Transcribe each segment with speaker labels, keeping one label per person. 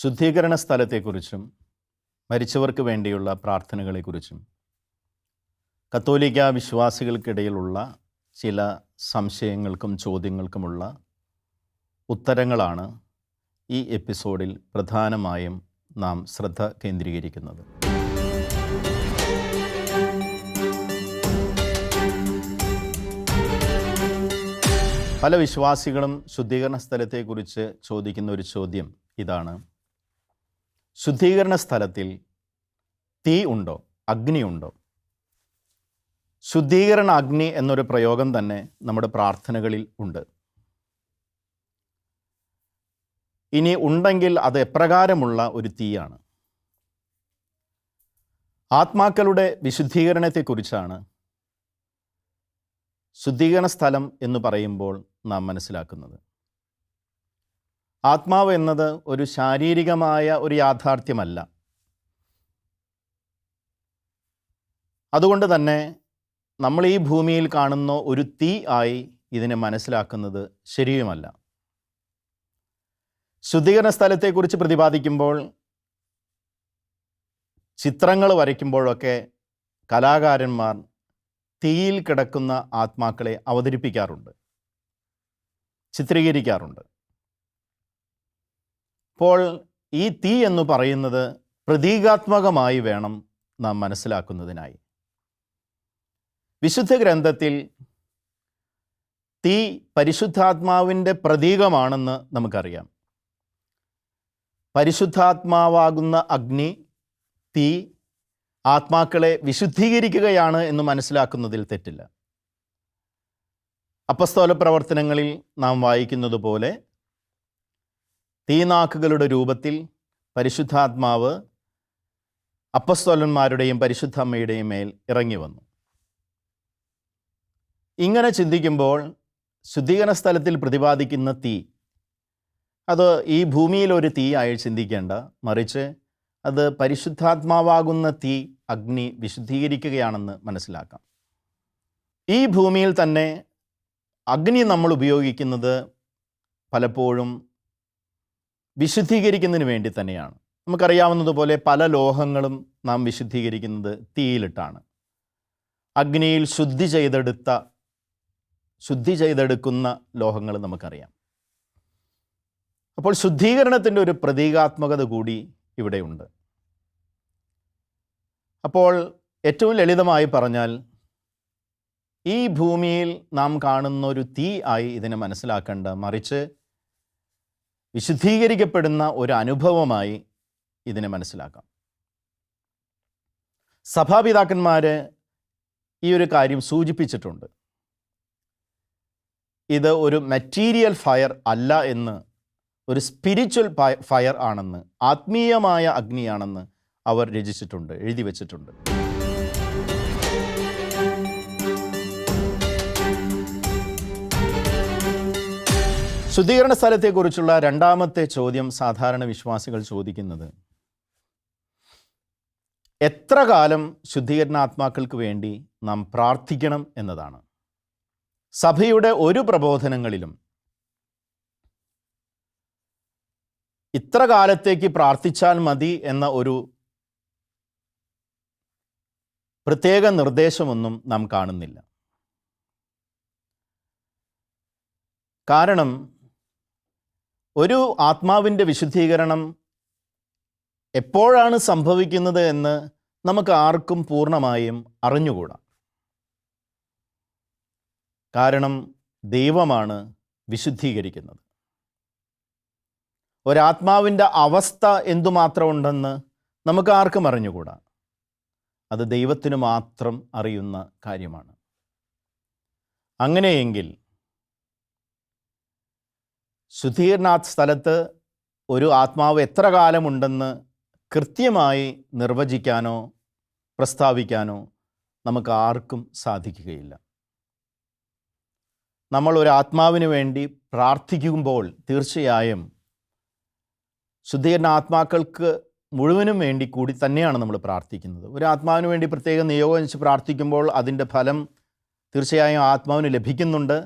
Speaker 1: ശുദ്ധീകരണ സ്ഥലത്തെക്കുറിച്ചും മരിച്ചവർക്ക് വേണ്ടിയുള്ള പ്രാർത്ഥനകളെക്കുറിച്ചും കത്തോലിക്ക വിശ്വാസികൾക്കിടയിലുള്ള ചില സംശയങ്ങൾക്കും ചോദ്യങ്ങൾക്കുമുള്ള ഉത്തരങ്ങളാണ് ഈ എപ്പിസോഡിൽ പ്രധാനമായും നാം ശ്രദ്ധ കേന്ദ്രീകരിക്കുന്നത്. പല വിശ്വാസികളും ശുദ്ധീകരണ സ്ഥലത്തെക്കുറിച്ച് ചോദിക്കുന്ന ഒരു ചോദ്യം ഇതാണ്: ശുദ്ധീകരണ സ്ഥലത്തിൽ തീ ഉണ്ടോ, അഗ്നിയുണ്ടോ? ശുദ്ധീകരണ അഗ്നി എന്നൊരു പ്രയോഗം തന്നെ നമ്മുടെ പ്രാർത്ഥനകളിൽ ഉണ്ട്. ഇനി ഉണ്ടെങ്കിൽ അത് എപ്രകാരമുള്ള ഒരു തീയാണ്? ആത്മാക്കളുടെ വിശുദ്ധീകരണത്തെക്കുറിച്ചാണ് ശുദ്ധീകരണ സ്ഥലം എന്ന് പറയുമ്പോൾ നാം മനസ്സിലാക്കുന്നത്. ആത്മാവ് എന്നത് ഒരു ശാരീരികമായ ഒരു യാഥാർത്ഥ്യമല്ല. അതുകൊണ്ട് തന്നെ നമ്മൾ ഈ ഭൂമിയിൽ കാണുന്ന ഒരു തീ ആയി ഇതിനെ മനസ്സിലാക്കുന്നത് ശരിയുമല്ല. ശുദ്ധീകരണ സ്ഥലത്തെക്കുറിച്ച് പ്രതിപാദിക്കുമ്പോൾ, ചിത്രങ്ങൾ വരയ്ക്കുമ്പോഴൊക്കെ കലാകാരന്മാർ തീയിൽ കിടക്കുന്ന ആത്മാക്കളെ അവതരിപ്പിക്കാറുണ്ട്, ചിത്രീകരിക്കാറുണ്ട്. അപ്പോൾ ഈ തീ എന്ന് പറയുന്നത് പ്രതീകാത്മകമായി വേണം നാം മനസ്സിലാക്കുന്നതിനായി. വിശുദ്ധ ഗ്രന്ഥത്തിൽ തീ പരിശുദ്ധാത്മാവിൻ്റെ പ്രതീകമാണെന്ന് നമുക്കറിയാം. പരിശുദ്ധാത്മാവാകുന്ന അഗ്നി, തീ ആത്മാക്കളെ വിശുദ്ധീകരിക്കുകയാണ് എന്ന് മനസ്സിലാക്കുന്നതിൽ തെറ്റില്ല. അപ്പസ്തോല പ്രവർത്തനങ്ങളിൽ നാം വായിക്കുന്നത് പോലെ തീനാക്കുകളുടെ രൂപത്തിൽ പരിശുദ്ധാത്മാവ് അപ്പസ്തോലന്മാരുടെയും പരിശുദ്ധ അമ്മയുടെയും മേൽ ഇറങ്ങി വന്നു. ഇങ്ങനെ ചിന്തിക്കുമ്പോൾ ശുദ്ധീകരണ സ്ഥലത്തിൽ പ്രതിപാദിക്കുന്ന തീ അത് ഈ ഭൂമിയിലൊരു തീ ആയി ചിന്തിക്കേണ്ട, മറിച്ച് അത് പരിശുദ്ധാത്മാവാകുന്ന തീ, അഗ്നി വിശുദ്ധീകരിക്കുകയാണെന്ന് മനസ്സിലാക്കാം. ഈ ഭൂമിയിൽ തന്നെ അഗ്നി നമ്മൾ ഉപയോഗിക്കുന്നത് പലപ്പോഴും വിശുദ്ധീകരിക്കുന്നതിന് വേണ്ടി തന്നെയാണ്. നമുക്കറിയാവുന്നതുപോലെ പല ലോഹങ്ങളും നാം വിശുദ്ധീകരിക്കുന്നത് തീയിലിട്ടാണ്. അഗ്നിയിൽ ശുദ്ധി ചെയ്തെടുക്കുന്ന ലോഹങ്ങൾ നമുക്കറിയാം. അപ്പോൾ ശുദ്ധീകരണത്തിൻ്റെ ഒരു പ്രതീകാത്മകത കൂടി ഇവിടെയുണ്ട്. അപ്പോൾ ഏറ്റവും ലളിതമായി പറഞ്ഞാൽ, ഈ ഭൂമിയിൽ നാം കാണുന്ന ഒരു തീ ആയി ഇതിനെ മനസ്സിലാക്കേണ്ട, മറിച്ച് വിശുദ്ധീകരിക്കപ്പെടുന്ന ഒരു അനുഭവമായി ഇതിനെ മനസ്സിലാക്കാം. സഭാപിതാക്കന്മാർ ഈ ഒരു കാര്യം സൂചിപ്പിച്ചിട്ടുണ്ട്. ഇത് ഒരു മെറ്റീരിയൽ ഫയർ അല്ല എന്ന്, ഒരു സ്പിരിച്വൽ ഫയർ ആണെന്ന്, ആത്മീയമായ അഗ്നിയാണെന്ന് അവർ രചിച്ചിട്ടുണ്ട്, എഴുതി വച്ചിട്ടുണ്ട്. ശുദ്ധീകരണ സ്ഥലത്തെക്കുറിച്ചുള്ള രണ്ടാമത്തെ ചോദ്യം സാധാരണ വിശ്വാസികൾ ചോദിക്കുന്നത്, എത്ര കാലം ശുദ്ധീകരണാത്മാക്കൾക്ക് വേണ്ടി നാം പ്രാർത്ഥിക്കണം എന്നതാണ്. സഭയുടെ ഒരു പ്രബോധനങ്ങളിലും ഇത്ര കാലത്തേക്ക് പ്രാർത്ഥിച്ചാൽ മതി എന്ന ഒരു പ്രത്യേക നിർദ്ദേശമൊന്നും നാം കാണുന്നില്ല. കാരണം ഒരു ആത്മാവിൻ്റെ വിശുദ്ധീകരണം എപ്പോഴാണ് സംഭവിക്കുന്നത് എന്ന് നമുക്ക് ആർക്കും പൂർണ്ണമായും അറിഞ്ഞുകൂടാ. കാരണം ദൈവമാണ് വിശുദ്ധീകരിക്കുന്നത്. ഒരാത്മാവിൻ്റെ അവസ്ഥ എന്തുമാത്രം ഉണ്ടെന്ന് നമുക്ക് ആർക്കും അറിഞ്ഞുകൂടാ. അത് ദൈവത്തിന് മാത്രം അറിയുന്ന കാര്യമാണ്. അങ്ങനെയെങ്കിൽ ശുദ്ധീകരണ സ്ഥലത്ത് ഒരു ആത്മാവ് എത്ര കാലമുണ്ടെന്ന് കൃത്യമായി നിർവചിക്കാനോ പ്രസ്താവിക്കാനോ നമുക്ക് ആർക്കും സാധിക്കുകയില്ല. നമ്മൾ ഒരു ആത്മാവിന് വേണ്ടി പ്രാർത്ഥിക്കുമ്പോൾ തീർച്ചയായും ശുദ്ധീകരണ ആത്മാക്കൾക്ക് മുഴുവനും വേണ്ടി കൂടി തന്നെയാണ് നമ്മൾ പ്രാർത്ഥിക്കുന്നത്. ഒരു ആത്മാവിന് വേണ്ടി പ്രത്യേകം നിയോഗിച്ച് പ്രാർത്ഥിക്കുമ്പോൾ അതിൻ്റെ ഫലം തീർച്ചയായും ആത്മാവിന് ലഭിക്കുന്നുണ്ട്.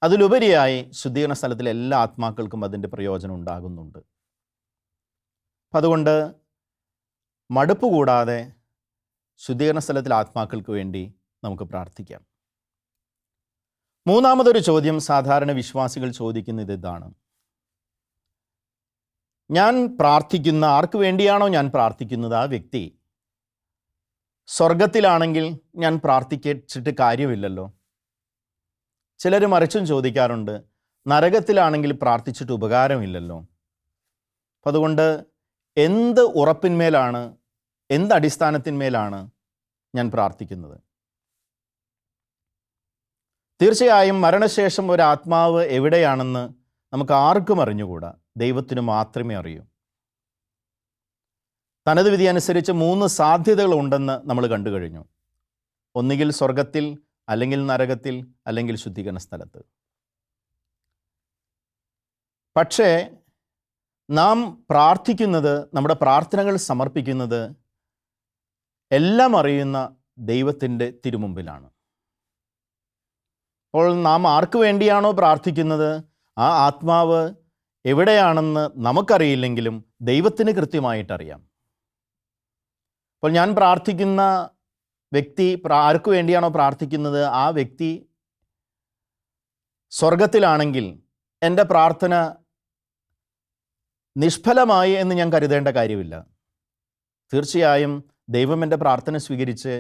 Speaker 1: അതിലുപരിയായി ശുദ്ധീകരണ സ്ഥലത്തിലെ എല്ലാ ആത്മാക്കൾക്കും അതിൻ്റെ പ്രയോജനം ഉണ്ടാകുന്നുണ്ട്. അപ്പം അതുകൊണ്ട് മടുപ്പ് കൂടാതെ ശുദ്ധീകരണ സ്ഥലത്തിൽ ആത്മാക്കൾക്ക് വേണ്ടി നമുക്ക് പ്രാർത്ഥിക്കാം. മൂന്നാമതൊരു ചോദ്യം സാധാരണ വിശ്വാസികൾ ചോദിക്കുന്നത് ഇതാണ്: ഞാൻ പ്രാർത്ഥിക്കുന്ന ആർക്ക് വേണ്ടിയാണോ ഞാൻ പ്രാർത്ഥിക്കുന്നത് ആ വ്യക്തി സ്വർഗത്തിലാണെങ്കിൽ ഞാൻ പ്രാർത്ഥിച്ചിട്ട് കാര്യമില്ലല്ലോ. ചിലർ മറിച്ചും ചോദിക്കാറുണ്ട്, നരകത്തിലാണെങ്കിൽ പ്രാർത്ഥിച്ചിട്ട് ഉപകാരമില്ലല്ലോ. അപ്പം അതുകൊണ്ട് എന്ത് ഉറപ്പിന്മേലാണ്, എന്ത് അടിസ്ഥാനത്തിന്മേലാണ് ഞാൻ പ്രാർത്ഥിക്കുന്നത്? തീർച്ചയായും മരണശേഷം ഒരു ആത്മാവ് എവിടെയാണെന്ന് നമുക്ക് ആർക്കും അറിഞ്ഞുകൂടാ, ദൈവത്തിന് മാത്രമേ അറിയൂ. തനത് വിധി അനുസരിച്ച് 3 സാധ്യതകളുണ്ടെന്ന് നമ്മൾ കണ്ടു കഴിഞ്ഞു. ഒന്നുകിൽ സ്വർഗത്തിൽ, അല്ലെങ്കിൽ നരകത്തിൽ, അല്ലെങ്കിൽ ശുദ്ധീകരണ സ്ഥലത്ത്. പക്ഷേ നാം പ്രാർത്ഥിക്കുന്നത്, നമ്മുടെ പ്രാർത്ഥനകൾ സമർപ്പിക്കുന്നത് എല്ലാം അറിയുന്ന ദൈവത്തിൻ്റെ തിരുമുമ്പിലാണ്. അപ്പോൾ നാം ആർക്ക് വേണ്ടിയാണോ പ്രാർത്ഥിക്കുന്നത് ആ ആത്മാവ് എവിടെയാണെന്ന് നമുക്കറിയില്ലെങ്കിലും ദൈവത്തിന് കൃത്യമായിട്ടറിയാം. അപ്പോൾ ഞാൻ പ്രാർത്ഥിക്കുന്ന വ്യക്തി ആർക്ക് വേണ്ടിയാണോ പ്രാർത്ഥിക്കുന്നത് ആ വ്യക്തി സ്വർഗത്തിലാണെങ്കിൽ എൻ്റെ പ്രാർത്ഥന നിഷ്ഫലമായി എന്ന് ഞാൻ കരുതേണ്ട കാര്യമില്ല. തീർച്ചയായും ദൈവം എൻ്റെ പ്രാർത്ഥന സ്വീകരിച്ച്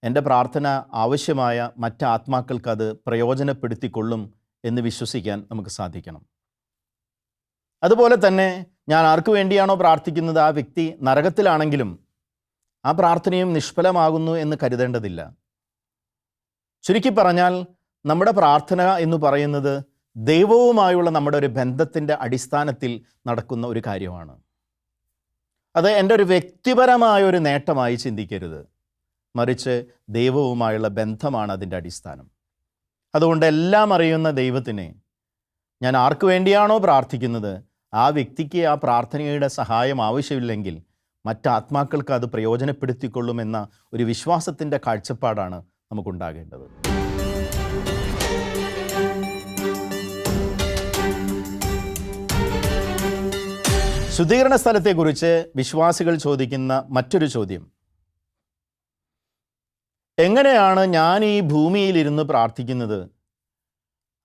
Speaker 1: എൻ്റെ പ്രാർത്ഥന ആവശ്യമായ മറ്റ് ആത്മാക്കൾക്ക് അത് പ്രയോജനപ്പെടുത്തിക്കൊള്ളും എന്ന് വിശ്വസിക്കാൻ നമുക്ക് സാധിക്കണം. അതുപോലെ തന്നെ ഞാൻ ആർക്ക് വേണ്ടിയാണോ പ്രാർത്ഥിക്കുന്നത് ആ വ്യക്തി നരകത്തിലാണെങ്കിലും ആ പ്രാർത്ഥനയും നിഷ്ഫലമാകുന്നു എന്ന് കരുതേണ്ടതില്ല. ചുരുക്കി പറഞ്ഞാൽ നമ്മുടെ പ്രാർത്ഥന എന്ന് പറയുന്നത് ദൈവവുമായുള്ള നമ്മുടെ ഒരു ബന്ധത്തിൻ്റെ അടിസ്ഥാനത്തിൽ നടക്കുന്ന ഒരു കാര്യമാണ്. അത് എൻ്റെ ഒരു വ്യക്തിപരമായ ഒരു നേട്ടമായി ചിന്തിക്കരുത്, മറിച്ച് ദൈവവുമായുള്ള ബന്ധമാണ് അതിൻ്റെ അടിസ്ഥാനം. അതുകൊണ്ട് എല്ലാം അറിയുന്ന ദൈവത്തിനെ ഞാൻ ആർക്ക് വേണ്ടിയാണോ പ്രാർത്ഥിക്കുന്നത് ആ വ്യക്തിക്ക് ആ പ്രാർത്ഥനയുടെ സഹായം ആവശ്യമില്ലെങ്കിൽ മറ്റ് ആത്മാക്കൾക്ക് അത് പ്രയോജനപ്പെടുത്തിക്കൊള്ളുമെന്ന ഒരു വിശ്വാസത്തിൻ്റെ കാഴ്ചപ്പാടാണ് നമുക്കുണ്ടാകേണ്ടത്. ശുദ്ധീകരണ സ്ഥലത്തെക്കുറിച്ച് വിശ്വാസികൾ ചോദിക്കുന്ന മറ്റൊരു ചോദ്യം: എങ്ങനെയാണ് ഞാൻ ഈ ഭൂമിയിലിരുന്ന് പ്രാർത്ഥിക്കുന്നത്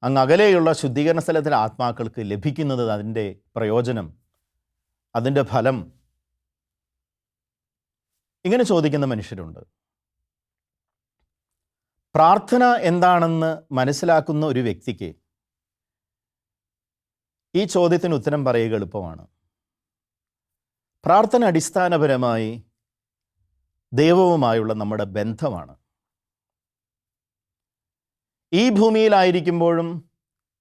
Speaker 1: അങ്ങ് അകലെയുള്ള ശുദ്ധീകരണ സ്ഥലത്തിലെ ആത്മാക്കൾക്ക് ലഭിക്കുന്നത്, അതിൻ്റെ പ്രയോജനം, അതിൻ്റെ ഫലം? ഇങ്ങനെ ചോദിക്കുന്ന മനുഷ്യരുണ്ട്. പ്രാർത്ഥന എന്താണെന്ന് മനസ്സിലാക്കുന്ന ഒരു വ്യക്തിക്ക് ഈ ചോദ്യത്തിന് ഉത്തരം പറയുക എളുപ്പമാണ്. പ്രാർത്ഥന അടിസ്ഥാനപരമായി ദൈവവുമായുള്ള നമ്മുടെ ബന്ധമാണ്. ഈ ഭൂമിയിലായിരിക്കുമ്പോഴും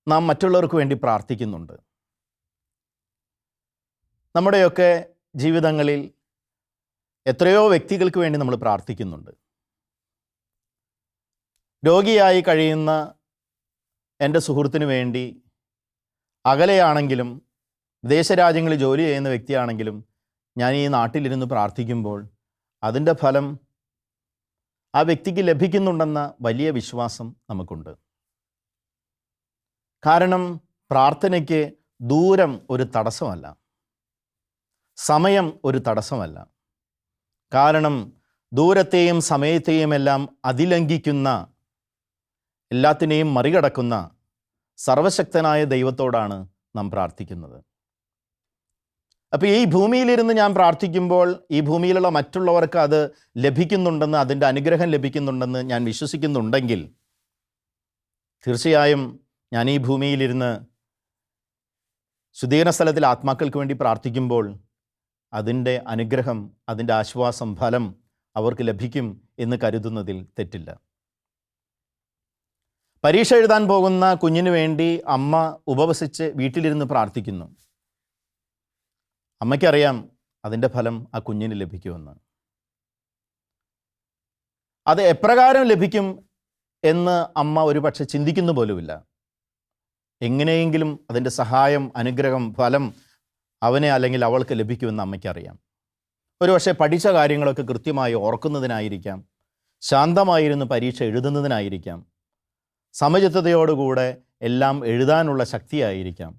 Speaker 1: നാം മറ്റുള്ളവർക്ക് വേണ്ടി പ്രാർത്ഥിക്കുന്നുണ്ട്. നമ്മുടെയൊക്കെ ജീവിതങ്ങളിൽ എത്രയോ വ്യക്തികൾക്ക് വേണ്ടി നമ്മൾ പ്രാർത്ഥിക്കുന്നുണ്ട്. രോഗിയായി കഴിയുന്ന എൻ്റെ സുഹൃത്തിന് വേണ്ടി, അകലെയാണെങ്കിലും വിദേശ രാജ്യങ്ങളിൽ ജോലി ചെയ്യുന്ന വ്യക്തിയാണെങ്കിലും ഞാൻ ഈ നാട്ടിലിരുന്ന് പ്രാർത്ഥിക്കുമ്പോൾ അതിൻ്റെ ഫലം ആ വ്യക്തിക്ക് ലഭിക്കുന്നുണ്ടെന്ന വലിയ വിശ്വാസം നമുക്കുണ്ട്. കാരണം പ്രാർത്ഥനയ്ക്ക് ദൂരം ഒരു തടസ്സമല്ല, സമയം ഒരു തടസ്സമല്ല. കാരണം ദൂരത്തെയും സമയത്തെയും എല്ലാം അതിലംഘിക്കുന്ന, എല്ലാത്തിനെയും മറികടക്കുന്ന സർവശക്തനായ ദൈവത്തോടാണ് നാം പ്രാർത്ഥിക്കുന്നത്. അപ്പോൾ ഈ ഭൂമിയിലിരുന്ന് ഞാൻ പ്രാർത്ഥിക്കുമ്പോൾ ഈ ഭൂമിയിലുള്ള മറ്റുള്ളവർക്ക് അത് ലഭിക്കുന്നുണ്ടെന്ന്, അതിൻ്റെ അനുഗ്രഹം ലഭിക്കുന്നുണ്ടെന്ന് ഞാൻ വിശ്വസിക്കുന്നുണ്ടെങ്കിൽ തീർച്ചയായും ഞാൻ ഈ ഭൂമിയിലിരുന്ന് ശുദ്ധീകരണ സ്ഥലത്തിൽ ആത്മാക്കൾക്ക് വേണ്ടി പ്രാർത്ഥിക്കുമ്പോൾ അതിൻ്റെ അനുഗ്രഹം, അതിൻ്റെ ആശ്വാസം, ഫലം അവർക്ക് ലഭിക്കും എന്ന് കരുതുന്നതിൽ തെറ്റില്ല. പരീക്ഷ എഴുതാൻ പോകുന്ന കുഞ്ഞിന് വേണ്ടി അമ്മ ഉപവസിച്ച് വീട്ടിലിരുന്ന് പ്രാർത്ഥിക്കുന്നു. അമ്മയ്ക്കറിയാം അതിൻ്റെ ഫലം ആ കുഞ്ഞിന് ലഭിക്കുമെന്ന്. അത് എപ്രകാരം ലഭിക്കും എന്ന് അമ്മ ഒരുപക്ഷെ ചിന്തിക്കുന്ന പോലുമില്ല. എങ്ങനെയെങ്കിലും അതിൻ്റെ സഹായം, അനുഗ്രഹം, ഫലം അവനെ അല്ലെങ്കിൽ അവൾക്ക് ലഭിക്കുമെന്ന് അമ്മയ്ക്കറിയാം. ഒരുപക്ഷെ പഠിച്ച കാര്യങ്ങളൊക്കെ കൃത്യമായി ഓർക്കുന്നതിനായിരിക്കാം, ശാന്തമായിരുന്നു പരീക്ഷ എഴുതുന്നതിനായിരിക്കാം, സമചിത്തതയോടുകൂടെ എല്ലാം എഴുതാനുള്ള ശക്തിയായിരിക്കാം.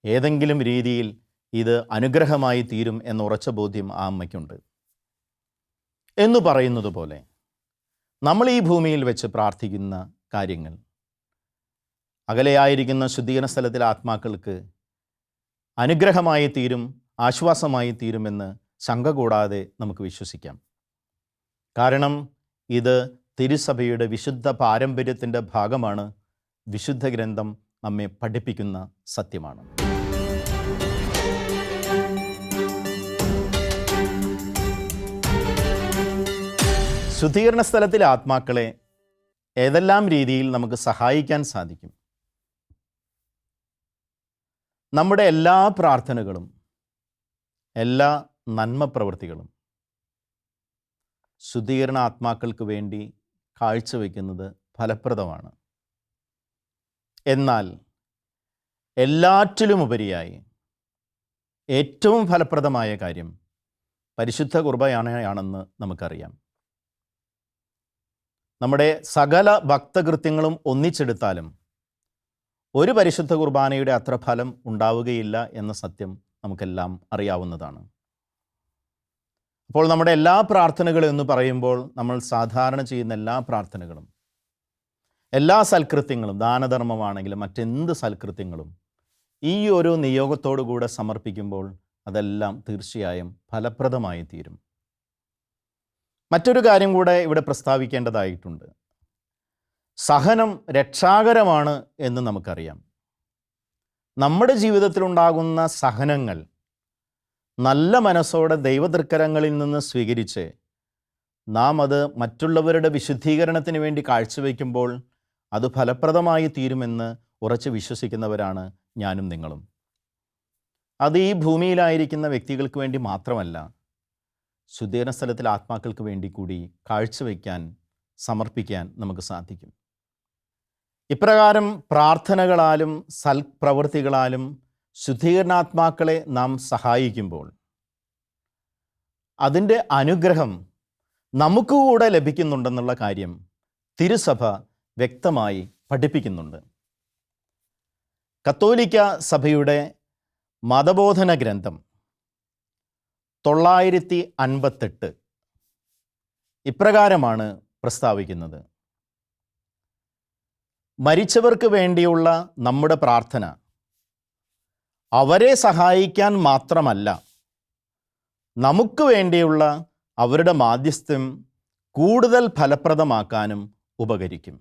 Speaker 1: ഏതെങ്കിലും രീതിയിൽ ഇത് അനുഗ്രഹമായി തീരും എന്ന ഉറച്ച ബോധ്യം ആ അമ്മയ്ക്കുണ്ട്. എന്ന് പറയുന്നത് പോലെ നമ്മൾ ഈ ഭൂമിയിൽ വെച്ച് പ്രാർത്ഥിക്കുന്ന കാര്യങ്ങൾ അകലെയായിരിക്കുന്ന ശുദ്ധീകരണ സ്ഥലത്തിലെ ആത്മാക്കൾക്ക് അനുഗ്രഹമായി തീരും, ആശ്വാസമായി തീരുമെന്ന് ശങ്ക കൂടാതെ നമുക്ക് വിശ്വസിക്കാം. കാരണം ഇത് തിരുസഭയുടെ വിശുദ്ധ പാരമ്പര്യത്തിൻ്റെ ഭാഗമാണ്. വിശുദ്ധ ഗ്രന്ഥം നമ്മെ പഠിപ്പിക്കുന്ന സത്യമാണ്. ശുദ്ധീകരണ സ്ഥലത്തിലെ ആത്മാക്കളെ ഏതെല്ലാം രീതിയിൽ നമുക്ക് സഹായിക്കാൻ സാധിക്കും? നമ്മുടെ എല്ലാ പ്രാർത്ഥനകളും, എല്ലാ നന്മ പ്രവൃത്തികളും ശുദ്ധീകരണ ആത്മാക്കൾക്ക് വേണ്ടി കാഴ്ചവെക്കുന്നത് ഫലപ്രദമാണ്. എന്നാൽ എല്ലാറ്റിലുമുപരിയായി ഏറ്റവും ഫലപ്രദമായ കാര്യം പരിശുദ്ധ കുർബാനയാണെന്ന് നമുക്കറിയാം. നമ്മുടെ സകല ഭക്തകൃത്യങ്ങളും ഒന്നിച്ചെടുത്താലും ഒരു പരിശുദ്ധ കുർബാനയുടെ അത്ര ഫലം ഉണ്ടാവുകയില്ല എന്ന സത്യം നമുക്കെല്ലാം അറിയാവുന്നതാണ്. അപ്പോൾ നമ്മുടെ എല്ലാ പ്രാർത്ഥനകളും എന്ന് പറയുമ്പോൾ നമ്മൾ സാധാരണ ചെയ്യുന്ന എല്ലാ പ്രാർത്ഥനകളും, എല്ലാ സൽകൃത്യങ്ങളും, ദാനധർമ്മമാണെങ്കിലും മറ്റെന്ത് സൽകൃത്യങ്ങളും ഈ ഒരു നിയോഗത്തോടു കൂടെ സമർപ്പിക്കുമ്പോൾ അതെല്ലാം തീർച്ചയായും ഫലപ്രദമായി തീരും. മറ്റൊരു കാര്യം കൂടെ ഇവിടെ പ്രസ്താവിക്കേണ്ടതായിട്ടുണ്ട്. സഹനം രക്ഷാകരമാണ് എന്ന് നമുക്കറിയാം. നമ്മുടെ ജീവിതത്തിലുണ്ടാകുന്ന സഹനങ്ങൾ നല്ല മനസ്സോടെ ദൈവതൃക്കരങ്ങളിൽ നിന്ന് സ്വീകരിച്ച് നാം അത് മറ്റുള്ളവരുടെ വിശുദ്ധീകരണത്തിന് വേണ്ടി കാഴ്ചവെക്കുമ്പോൾ അത് ഫലപ്രദമായി തീരുമെന്ന് ഉറച്ച് വിശ്വസിക്കുന്നവരാണ് ഞാനും നിങ്ങളും. അത് ഈ ഭൂമിയിലായിരിക്കുന്ന വ്യക്തികൾക്ക് വേണ്ടി മാത്രമല്ല, ശുദ്ധീകരണ സ്ഥലത്തിലെ ആത്മാക്കൾക്ക് വേണ്ടി കൂടി കാഴ്ചവെക്കാൻ, സമർപ്പിക്കാൻ നമുക്ക് സാധിക്കും. ഇപ്രകാരം പ്രാർത്ഥനകളാലും സൽപ്രവൃത്തികളാലും ശുദ്ധീകരണാത്മാക്കളെ നാം സഹായിക്കുമ്പോൾ അതിൻ്റെ അനുഗ്രഹം നമുക്ക് കൂടെ ലഭിക്കുന്നുണ്ടെന്നുള്ള കാര്യം തിരുസഭ വ്യക്തമായി പഠിപ്പിക്കുന്നുണ്ട്. കത്തോലിക്ക സഭയുടെ മതബോധന ഗ്രന്ഥം 958 ഇപ്രകാരമാണ് പ്രസ്താവിക്കുന്നത്: മരിച്ചവർക്ക് വേണ്ടിയുള്ള നമ്മുടെ പ്രാർത്ഥന അവരെ സഹായിക്കാൻ മാത്രമല്ല, നമുക്ക് വേണ്ടിയുള്ള അവരുടെ മാധ്യസ്ഥ്യം കൂടുതൽ ഫലപ്രദമാക്കാനും ഉപകരിക്കും.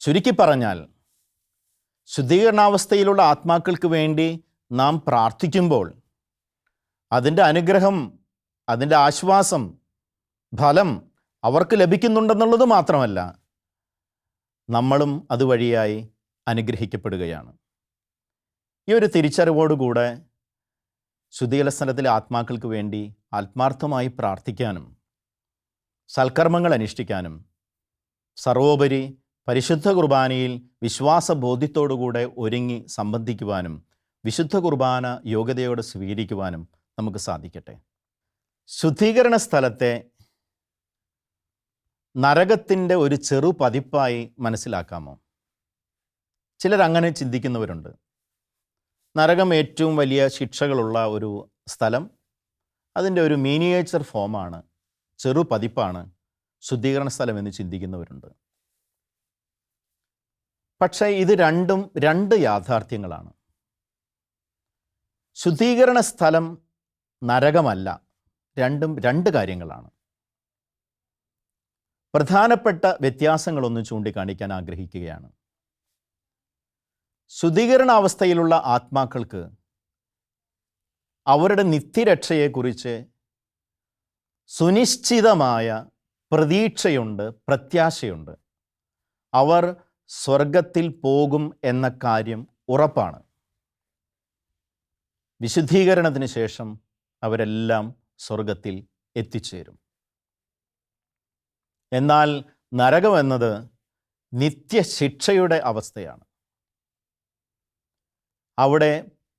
Speaker 1: ചുരുക്കി പറഞ്ഞാൽ, ശുദ്ധീകരണാവസ്ഥയിലുള്ള ആത്മാക്കൾക്ക് വേണ്ടി നാം പ്രാർത്ഥിക്കുമ്പോൾ അതിൻ്റെ അനുഗ്രഹം, അതിൻ്റെ ആശ്വാസം, ഫലം അവർക്ക് ലഭിക്കുന്നുണ്ടെന്നുള്ളത് മാത്രമല്ല, നമ്മളും അതുവഴിയായി അനുഗ്രഹിക്കപ്പെടുകയാണ്. ഈ ഒരു തിരിച്ചറിവോടുകൂടെ ശുദ്ധീകരണ സ്ഥലത്തിലെ ആത്മാക്കൾക്ക് വേണ്ടി ആത്മാർത്ഥമായി പ്രാർത്ഥിക്കാനും സൽക്കർമ്മങ്ങൾ അനുഷ്ഠിക്കാനും സർവോപരി പരിശുദ്ധ കുർബാനയിൽ വിശ്വാസബോധ്യത്തോടുകൂടെ ഒരുങ്ങി സംബന്ധിക്കുവാനും വിശുദ്ധ കുർബാന യോഗ്യതയോടെ സ്വീകരിക്കുവാനും നമുക്ക് സാധിക്കട്ടെ. ശുദ്ധീകരണ സ്ഥലത്തെ നരകത്തിൻ്റെ ഒരു ചെറു പതിപ്പായി മനസ്സിലാക്കാമോ? ചിലരങ്ങനെ ചിന്തിക്കുന്നവരുണ്ട്. നരകം ഏറ്റവും വലിയ ശിക്ഷകളുള്ള ഒരു സ്ഥലം, അതിൻ്റെ ഒരു മിനിയേച്ചർ ഫോമാണ്, ചെറു പതിപ്പാണ് ശുദ്ധീകരണ സ്ഥലം എന്ന് ചിന്തിക്കുന്നവരുണ്ട്. പക്ഷേ ഇത് രണ്ടും രണ്ട് യാഥാർത്ഥ്യങ്ങളാണ്. ശുദ്ധീകരണ സ്ഥലം നരകമല്ല, രണ്ടും രണ്ട് കാര്യങ്ങളാണ്. പ്രധാനപ്പെട്ട വ്യത്യാസങ്ങളൊന്ന് ചൂണ്ടിക്കാണിക്കാൻ ആഗ്രഹിക്കുകയാണ്. ശുദ്ധീകരണാവസ്ഥയിലുള്ള ആത്മാക്കൾക്ക് അവരുടെ നിത്യരക്ഷയെക്കുറിച്ച് സുനിശ്ചിതമായ പ്രതീക്ഷയുണ്ട്, പ്രത്യാശയുണ്ട്. അവർ സ്വർഗത്തിൽ പോകും എന്ന കാര്യം ഉറപ്പാണ്. വിശുദ്ധീകരണത്തിന് ശേഷം അവരെല്ലാം സ്വർഗത്തിൽ എത്തിച്ചേരും. എന്നാൽ നരകം എന്നത് നിത്യശിക്ഷയുടെ അവസ്ഥയാണ്. അവിടെ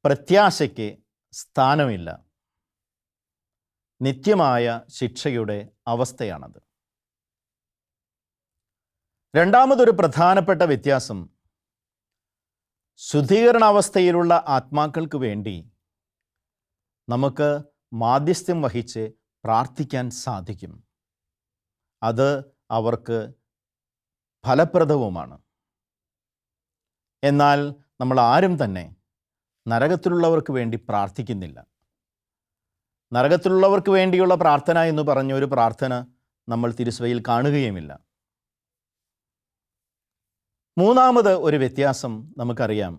Speaker 1: പ്രത്യാശയ്ക്ക് സ്ഥാനമില്ല. നിത്യമായ ശിക്ഷയുടെ അവസ്ഥയാണത്. രണ്ടാമതൊരു പ്രധാനപ്പെട്ട വ്യത്യാസം, ശുദ്ധീകരണാവസ്ഥയിലുള്ള ആത്മാക്കൾക്ക് വേണ്ടി നമുക്ക് മാധ്യസ്ഥ്യം വഹിച്ച് പ്രാർത്ഥിക്കാൻ സാധിക്കും. അത് അവർക്ക് ഫലപ്രദവുമാണ്. എന്നാൽ നമ്മൾ ആരും തന്നെ നരകത്തിലുള്ളവർക്ക് വേണ്ടി പ്രാർത്ഥിക്കുന്നില്ല. നരകത്തിലുള്ളവർക്ക് വേണ്ടിയുള്ള പ്രാർത്ഥന എന്ന് പറഞ്ഞ ഒരു പ്രാർത്ഥന നമ്മൾ തിരുസഭയിൽ കാണുകയുമില്ല. മൂന്നാമത് ഒരു വ്യത്യാസം നമുക്കറിയാം.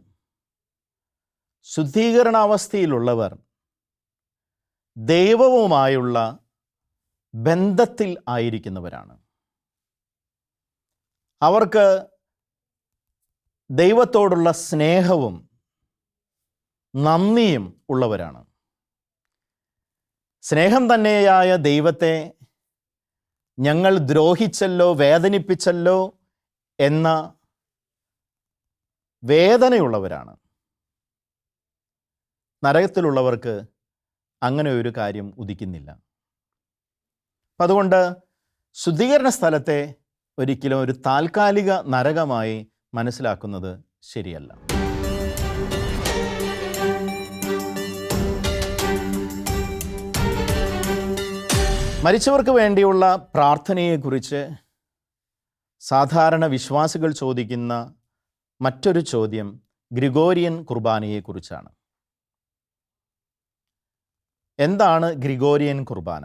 Speaker 1: ശുദ്ധീകരണാവസ്ഥയിലുള്ളവർ ദൈവവുമായുള്ള ബന്ധത്തിൽ ആയിരിക്കുന്നവരാണ്. അവർക്ക് ദൈവത്തോടുള്ള സ്നേഹവും നന്ദിയും ഉള്ളവരാണ്. സ്നേഹം തന്നെയായ ദൈവത്തെ ഞങ്ങൾ ദ്രോഹിച്ചല്ലോ, വേദനിപ്പിച്ചല്ലോ എന്ന വേദനയുള്ളവരാണ്. നരകത്തിലുള്ളവർക്ക് അങ്ങനെ ഒരു കാര്യം ഉദിക്കുന്നില്ല. അപ്പം അതുകൊണ്ട് ശുദ്ധീകരണ സ്ഥലത്തെ ഒരിക്കലും ഒരു താൽക്കാലിക നരകമായി മനസ്സിലാക്കുന്നത് ശരിയല്ല. മരിച്ചവർക്ക് വേണ്ടിയുള്ള പ്രാർത്ഥനയെക്കുറിച്ച് സാധാരണ വിശ്വാസികൾ ചോദിക്കുന്ന മറ്റൊരു ചോദ്യം ഗ്രിഗോറിയൻ കുർബാനയെക്കുറിച്ചാണ്. എന്താണ് ഗ്രിഗോറിയൻ കുർബാന?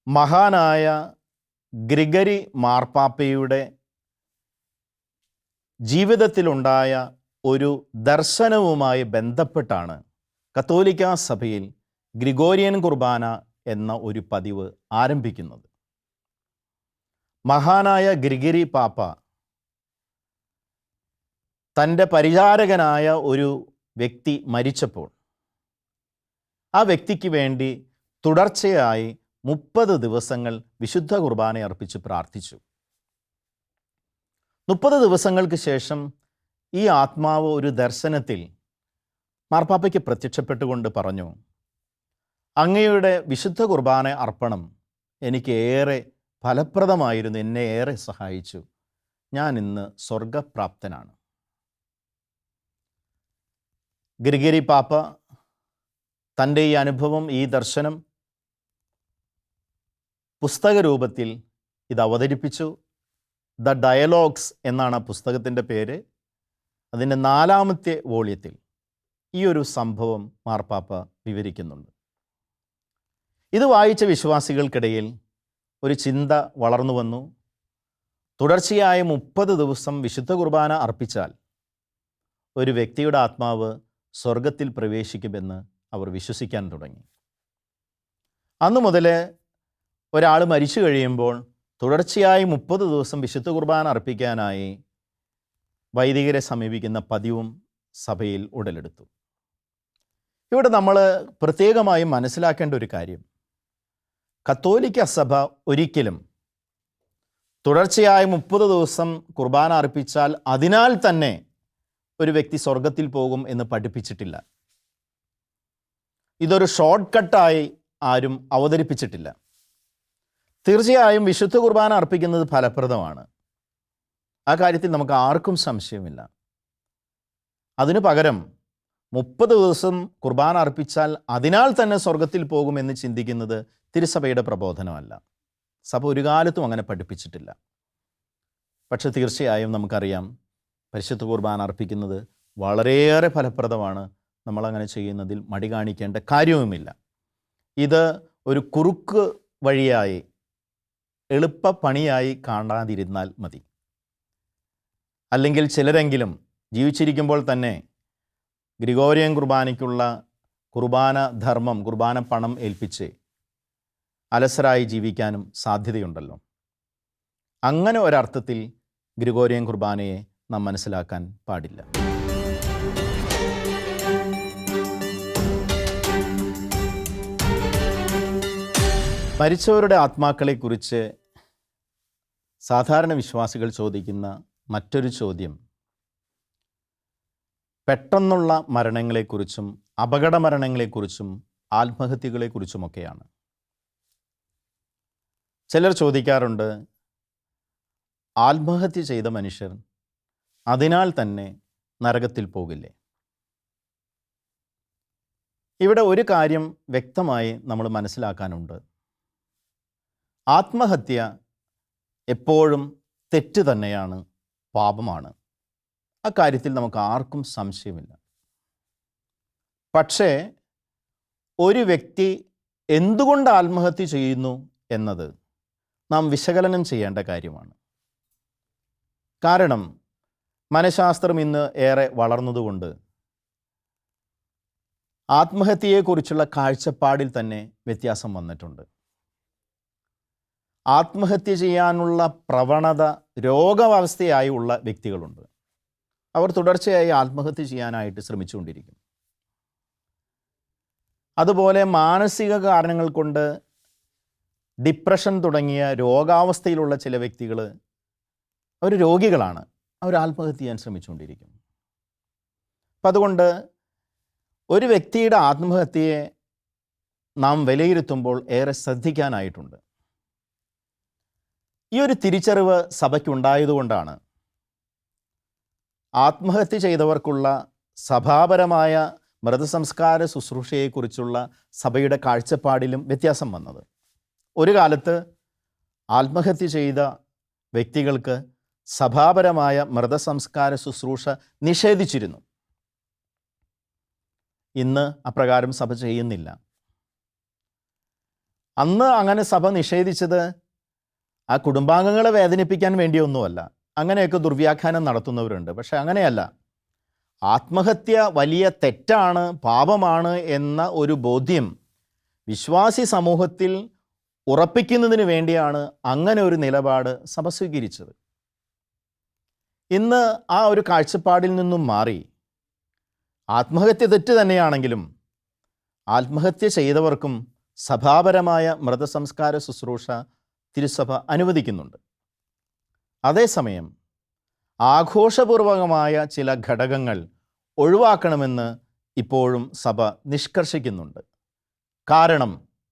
Speaker 1: മഹാനായ ഗ്രിഗറി മാർപ്പാപ്പയുടെ ജീവിതത്തിലുണ്ടായ ഒരു ദർശനവുമായി ബന്ധപ്പെട്ടാണ് കത്തോലിക്കാ സഭയിൽ ഗ്രിഗോറിയൻ കുർബാന എന്ന ഒരു പതിവ് ആരംഭിക്കുന്നത്. മഹാനായ ഗ്രിഗറി പാപ്പ തൻ്റെ പരിചാരകനായ ഒരു വ്യക്തി മരിച്ചപ്പോൾ ആ വ്യക്തിക്ക് വേണ്ടി തുടർച്ചയായി 30 ദിവസങ്ങൾ വിശുദ്ധ കുർബാന അർപ്പിച്ച് പ്രാർത്ഥിച്ചു. 30 ദിവസങ്ങൾക്ക് ശേഷം ഈ ആത്മാവ് ഒരു ദർശനത്തിൽ മാർപ്പാപ്പയ്ക്ക് പ്രത്യക്ഷപ്പെട്ടുകൊണ്ട് പറഞ്ഞു, അങ്ങയുടെ വിശുദ്ധ കുർബാന അർപ്പണം എനിക്ക് ഏറെ ഫലപ്രദമായിരുന്നു, എന്നെ ഏറെ സഹായിച്ചു. ഞാൻ ഇന്ന് സ്വർഗപ്രാപ്തനാണ്. ഗ്രിഗറി പാപ്പ തൻ്റെ ഈ അനുഭവം, ഈ ദർശനം പുസ്തക രൂപത്തിൽ ഇത് അവതരിപ്പിച്ചു. ദ ഡയലോഗ്സ് എന്നാണ് ആ പുസ്തകത്തിൻ്റെ പേര്. അതിൻ്റെ 4ാമത്തെ വോള്യത്തിൽ ഈ ഒരു സംഭവം മാർപ്പാപ്പ വിവരിക്കുന്നുണ്ട്. ഇത് വായിച്ച വിശ്വാസികൾക്കിടയിൽ ഒരു ചിന്ത വളർന്നു വന്നു. തുടർച്ചയായ 30 ദിവസം വിശുദ്ധ കുർബാന അർപ്പിച്ചാൽ ഒരു വ്യക്തിയുടെ ആത്മാവ് സ്വർഗത്തിൽ പ്രവേശിക്കുമെന്ന് അവർ വിശ്വസിക്കാൻ തുടങ്ങി. അന്നു മുതൽ ഒരാൾ മരിച്ചു കഴിയുമ്പോൾ തുടർച്ചയായി 30 ദിവസം വിശുദ്ധ കുർബാന അർപ്പിക്കാനായി വൈദികരെ സമീപിക്കുന്ന പതിവും സഭയിൽ ഉടലെടുത്തു. ഇവിടെ നമ്മൾ പ്രത്യേകമായും മനസ്സിലാക്കേണ്ട ഒരു കാര്യം, കത്തോലിക്ക സഭ ഒരിക്കലും തുടർച്ചയായി 30 ദിവസം കുർബാന അർപ്പിച്ചാൽ അതിനാൽ തന്നെ ഒരു വ്യക്തി സ്വർഗത്തിൽ പോകും എന്ന് പഠിപ്പിച്ചിട്ടില്ല. ഇതൊരു ഷോർട്ട് കട്ടായി ആരും അവതരിപ്പിച്ചിട്ടില്ല. തീർച്ചയായും വിശുദ്ധ കുർബാന അർപ്പിക്കുന്നത് ഫലപ്രദമാണ്. ആ കാര്യത്തിൽ നമുക്ക് ആർക്കും സംശയമില്ല. അതിനു പകരം 30 ദിവസം കുർബാന അർപ്പിച്ചാൽ അതിനാൽ തന്നെ സ്വർഗത്തിൽ പോകുമെന്ന് ചിന്തിക്കുന്നത് തിരുസഭയുടെ പ്രബോധനമല്ല. സഭ ഒരു കാലത്തും അങ്ങനെ പഠിപ്പിച്ചിട്ടില്ല. പക്ഷെ തീർച്ചയായും നമുക്കറിയാം, പരിശുദ്ധ കുർബാന അർപ്പിക്കുന്നത് വളരെയേറെ ഫലപ്രദമാണ്. നമ്മളങ്ങനെ ചെയ്യുന്നതിൽ മടി കാണിക്കേണ്ട കാര്യവുമില്ല. ഇത് ഒരു കുറുക്ക് വഴിയായി, എളുപ്പപ്പണിയായി കാണാതിരുന്നാൽ മതി. അല്ലെങ്കിൽ ചിലരെങ്കിലും ജീവിച്ചിരിക്കുമ്പോൾ തന്നെ ഗ്രിഗോറിയൻ കുർബാനയ്ക്കുള്ള കുർബാന ധർമ്മം, കുർബാന പണം ഏൽപ്പിച്ച് അലസരായി ജീവിക്കാനും സാധ്യതയുണ്ടല്ലോ. അങ്ങനെ ഒരർത്ഥത്തിൽ ഗ്രിഗോറിയൻ കുർബാനയെ നാം മനസ്സിലാക്കാൻ പാടില്ല. മരിച്ചവരുടെ ആത്മാക്കളെക്കുറിച്ച് സാധാരണ വിശ്വാസികൾ ചോദിക്കുന്ന മറ്റൊരു ചോദ്യം പെട്ടെന്നുള്ള മരണങ്ങളെക്കുറിച്ചും അപകട മരണങ്ങളെക്കുറിച്ചും ആത്മഹത്യകളെക്കുറിച്ചുമൊക്കെയാണ്. ചിലർ ചോദിക്കാറുണ്ട്, ആത്മഹത്യ ചെയ്ത മനുഷ്യർ അതിനാൽ തന്നെ നരകത്തിൽ പോകില്ലേ? ഇവിടെ ഒരു കാര്യം വ്യക്തമായി നമ്മൾ മനസ്സിലാക്കാനുണ്ട്. ആത്മഹത്യ എപ്പോഴും തെറ്റ് തന്നെയാണ്, പാപമാണ്. അക്കാര്യത്തിൽ നമുക്ക് ആർക്കും സംശയമില്ല. പക്ഷേ ഒരു വ്യക്തി എന്തുകൊണ്ട് ആത്മഹത്യ ചെയ്യുന്നു എന്നത് നാം വിശകലനം ചെയ്യേണ്ട കാര്യമാണ്. കാരണം മനഃശാസ്ത്രം ഇന്ന് ഏറെ വളർന്നതുകൊണ്ട് ആത്മഹത്യയെക്കുറിച്ചുള്ള കാഴ്ചപ്പാടിൽ തന്നെ വ്യത്യാസം വന്നിട്ടുണ്ട്. ആത്മഹത്യ ചെയ്യാനുള്ള പ്രവണത രോഗാവസ്ഥയായി ഉള്ള വ്യക്തികളുണ്ട്. അവർ തുടർച്ചയായി ആത്മഹത്യ ചെയ്യാനായിട്ട് ശ്രമിച്ചുകൊണ്ടിരിക്കും. അതുപോലെ മാനസിക കാരണങ്ങൾ കൊണ്ട് ഡിപ്രഷൻ തുടങ്ങിയ രോഗാവസ്ഥയിലുള്ള ചില വ്യക്തികൾ അവർ രോഗികളാണ്, അവർ ആത്മഹത്യ ചെയ്യാൻ ശ്രമിച്ചുകൊണ്ടിരിക്കും. അപ്പം അതുകൊണ്ട് ഒരു വ്യക്തിയുടെ ആത്മഹത്യയെ നാം വിലയിരുത്തുമ്പോൾ ഏറെ ശ്രദ്ധിക്കാനായിട്ടുണ്ട്. ഈ ഒരു തിരിച്ചറിവ് സഭയ്ക്കുണ്ടായതുകൊണ്ടാണ് ആത്മഹത്യ ചെയ്തവർക്കുള്ള സഭാപരമായ മൃതസംസ്കാര ശുശ്രൂഷയെക്കുറിച്ചുള്ള സഭയുടെ കാഴ്ചപ്പാടിലും വ്യത്യാസം വന്നത്. ഒരു കാലത്ത് ആത്മഹത്യ ചെയ്ത വ്യക്തികൾക്ക് സഭാപരമായ മൃതസംസ്കാര ശുശ്രൂഷ നിഷേധിച്ചിരുന്നു. ഇന്ന് അപ്രകാരം സഭ ചെയ്യുന്നില്ല. അന്ന് അങ്ങനെ സഭ നിഷേധിച്ചത് ആ കുടുംബാംഗങ്ങളെ വേദനിപ്പിക്കാൻ വേണ്ടിയൊന്നുമല്ല. അങ്ങനെയൊക്കെ ദുർവ്യാഖ്യാനം നടത്തുന്നവരുണ്ട്. പക്ഷെ അങ്ങനെയല്ല. ആത്മഹത്യ വലിയ തെറ്റാണ്, പാപമാണ് എന്ന ഒരു ബോധ്യം വിശ്വാസി സമൂഹത്തിൽ ഉറപ്പിക്കുന്നതിന് വേണ്ടിയാണ് അങ്ങനെ ഒരു നിലപാട് സഭ സ്വീകരിച്ചത്. ഇന്ന് ആ ഒരു കാഴ്ചപ്പാടിൽ നിന്നും മാറി ആത്മഹത്യ തെറ്റ് തന്നെയാണെങ്കിലും ആത്മഹത്യ ചെയ്തവർക്കും സഭാപരമായ മൃതസംസ്കാര ശുശ്രൂഷ തിരുസഭ അനുവദിക്കുന്നുണ്ട്. അതേസമയം ആഘോഷപൂർവകമായ ചില ഘടകങ്ങൾ ഒഴിവാക്കണമെന്ന് ഇപ്പോഴും സഭ നിഷ്കർഷിക്കുന്നുണ്ട്. കാരണം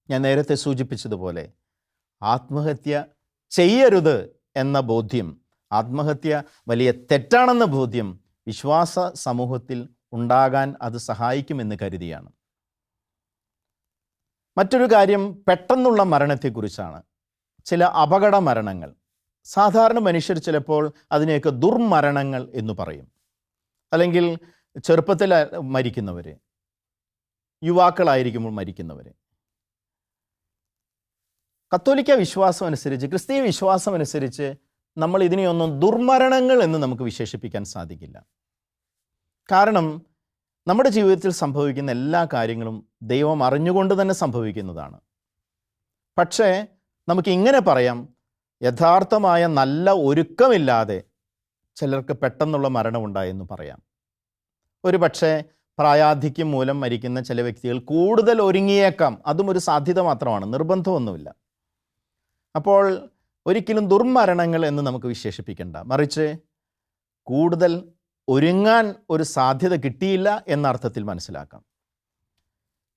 Speaker 1: ഞാൻ നേരത്തെ സൂചിപ്പിച്ചതുപോലെ ആത്മഹത്യ ചെയ്യരുത് എന്ന ബോധ്യം, ആത്മഹത്യ വലിയ തെറ്റാണെന്ന ബോധ്യം വിശ്വാസ സമൂഹത്തിൽ ഉണ്ടാകാൻ അത് സഹായിക്കുമെന്ന് കരുതിയാണ്. മറ്റൊരു കാര്യം പെട്ടെന്നുള്ള മരണത്തെക്കുറിച്ചാണ്. ചില അപകട മരണങ്ങൾ, സാധാരണ മനുഷ്യർ ചിലപ്പോൾ അതിനെയൊക്കെ ദുർമരണങ്ങൾ എന്ന് പറയും. അല്ലെങ്കിൽ ചെറുപ്പത്തിൽ മരിക്കുന്നവർ, യുവാക്കളായിരിക്കുമ്പോൾ മരിക്കുന്നവർ. കത്തോലിക്ക വിശ്വാസം അനുസരിച്ച്, ക്രിസ്തീയ വിശ്വാസം അനുസരിച്ച് നമ്മൾ ഇതിനെയൊന്നും ദുർമരണങ്ങൾ എന്ന് നമുക്ക് വിശേഷിപ്പിക്കാൻ സാധിക്കില്ല. കാരണം നമ്മുടെ ജീവിതത്തിൽ സംഭവിക്കുന്ന എല്ലാ കാര്യങ്ങളും ദൈവം അറിഞ്ഞുകൊണ്ട് തന്നെ സംഭവിക്കുന്നതാണ്. പക്ഷേ നമുക്ക് ഇങ്ങനെ പറയാം, യഥാർത്ഥമായ നല്ല ഒരുക്കമില്ലാതെ ചിലർക്ക് പെട്ടെന്നുള്ള മരണമുണ്ടായെന്ന് പറയാം. ഒരു പക്ഷേ പ്രായാധിക്യം മൂലം മരിക്കുന്ന ചില വ്യക്തികൾ കൂടുതൽ ഒരുങ്ങിയേക്കാം. അതും ഒരു സാധ്യത മാത്രമാണ്, നിർബന്ധമൊന്നുമില്ല. അപ്പോൾ ഒരിക്കലും ദുർമരണങ്ങൾ എന്ന് നമുക്ക് വിശേഷിപ്പിക്കേണ്ട, മറിച്ച് കൂടുതൽ ഒരുങ്ങാൻ ഒരു സാധ്യത കിട്ടിയില്ല എന്ന അർത്ഥത്തിൽ മനസ്സിലാക്കാം.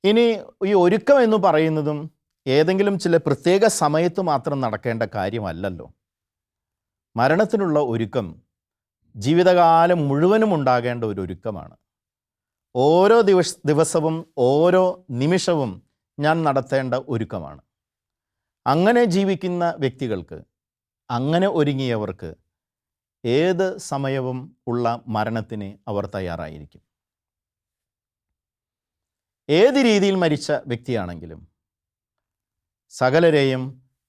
Speaker 1: ഇനി ഈ ഒരുക്കം എന്ന് പറയുന്നതും ഏതെങ്കിലും ചില പ്രത്യേക സമയത്ത് മാത്രം നടക്കേണ്ട കാര്യമല്ലല്ലോ. മരണത്തിനുള്ള ഒരുക്കം ജീവിതകാലം മുഴുവനും ഉണ്ടാകേണ്ട ഒരു ഒരുക്കമാണ്. ഓരോ ദിവസവും ഓരോ നിമിഷവും ഞാൻ നടത്തേണ്ട ഒരുക്കമാണ്. അങ്ങനെ ജീവിക്കുന്ന വ്യക്തികൾക്ക്, അങ്ങനെ ഒരുങ്ങിയവർക്ക് ഏത് സമയവും ഉള്ള മരണത്തിന് അവർ തയ്യാറായിരിക്കും. ഏത് രീതിയിൽ മരിച്ച വ്യക്തിയാണെങ്കിലും സകലരെയും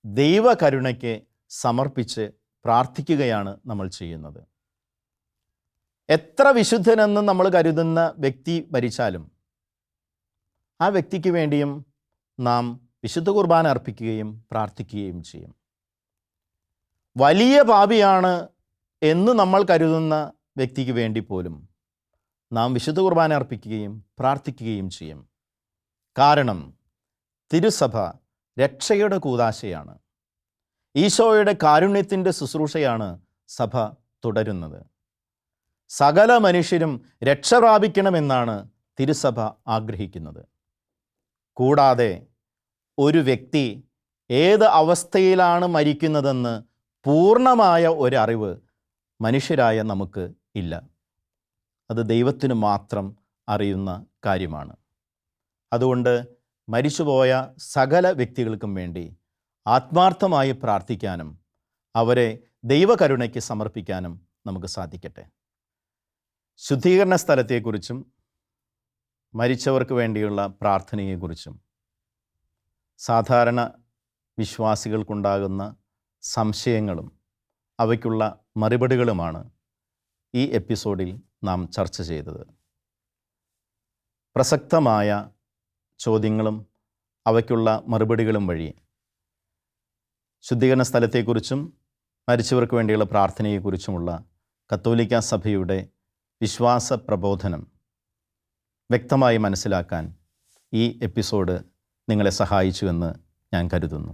Speaker 1: ദൈവകരുണയ്ക്ക് സമർപ്പിച്ച് പ്രാർത്ഥിക്കുകയാണ് നമ്മൾ ചെയ്യുന്നത്. എത്ര വിശുദ്ധനെന്ന് നമ്മൾ കരുതുന്ന വ്യക്തി മരിച്ചാലും ആ വ്യക്തിക്ക് വേണ്ടിയും നാം വിശുദ്ധ കുർബാന അർപ്പിക്കുകയും പ്രാർത്ഥിക്കുകയും ചെയ്യും. വലിയ പാപിയാണ് എന്ന് നമ്മൾ കരുതുന്ന വ്യക്തിക്ക് വേണ്ടി പോലും നാം വിശുദ്ധ കുർബാന അർപ്പിക്കുകയും പ്രാർത്ഥിക്കുകയും ചെയ്യും. കാരണം തിരുസഭ രക്ഷയുടെ കൂദാശയാണ്. ഈശോയുടെ കാരുണ്യത്തിൻ്റെ ശുശ്രൂഷയാണ് സഭ തുടരുന്നത്. സകല മനുഷ്യരും രക്ഷ പ്രാപിക്കണമെന്നാണ് തിരുസഭ ആഗ്രഹിക്കുന്നത്. കൂടാതെ ഒരു വ്യക്തി ഏത് അവസ്ഥയിലാണ് മരിക്കുന്നതെന്ന് പൂർണ്ണമായ ഒരറിവ് മനുഷ്യരായ നമുക്ക് ഇല്ല. അത് ദൈവത്തിന് മാത്രം അറിയുന്ന കാര്യമാണ്. അതുകൊണ്ട് മരിച്ചുപോയ സകല വ്യക്തികൾക്കും വേണ്ടി ആത്മാർത്ഥമായി പ്രാർത്ഥിക്കാനും അവരെ ദൈവകരുണയ്ക്ക് സമർപ്പിക്കാനും നമുക്ക് സാധിക്കട്ടെ. ശുദ്ധീകരണ സ്ഥലത്തെക്കുറിച്ചും മരിച്ചവർക്ക് വേണ്ടിയുള്ള പ്രാർത്ഥനയെക്കുറിച്ചും സാധാരണ വിശ്വാസികൾക്കുണ്ടാകുന്ന സംശയങ്ങളും അവയ്ക്കുള്ള മറുപടികളുമാണ് ഈ എപ്പിസോഡിൽ നാം ചർച്ച ചെയ്തത്. പ്രസക്തമായ ചോദ്യങ്ങളും അവയ്ക്കുള്ള മറുപടികളും വഴി ശുദ്ധീകരണ സ്ഥലത്തെക്കുറിച്ചും മരിച്ചവർക്ക് വേണ്ടിയുള്ള പ്രാർത്ഥനയെക്കുറിച്ചുമുള്ള കത്തോലിക്ക സഭയുടെ വിശ്വാസ പ്രബോധനം വ്യക്തമായി മനസ്സിലാക്കാൻ ഈ എപ്പിസോഡ് നിങ്ങളെ സഹായിച്ചുവെന്ന് ഞാൻ കരുതുന്നു.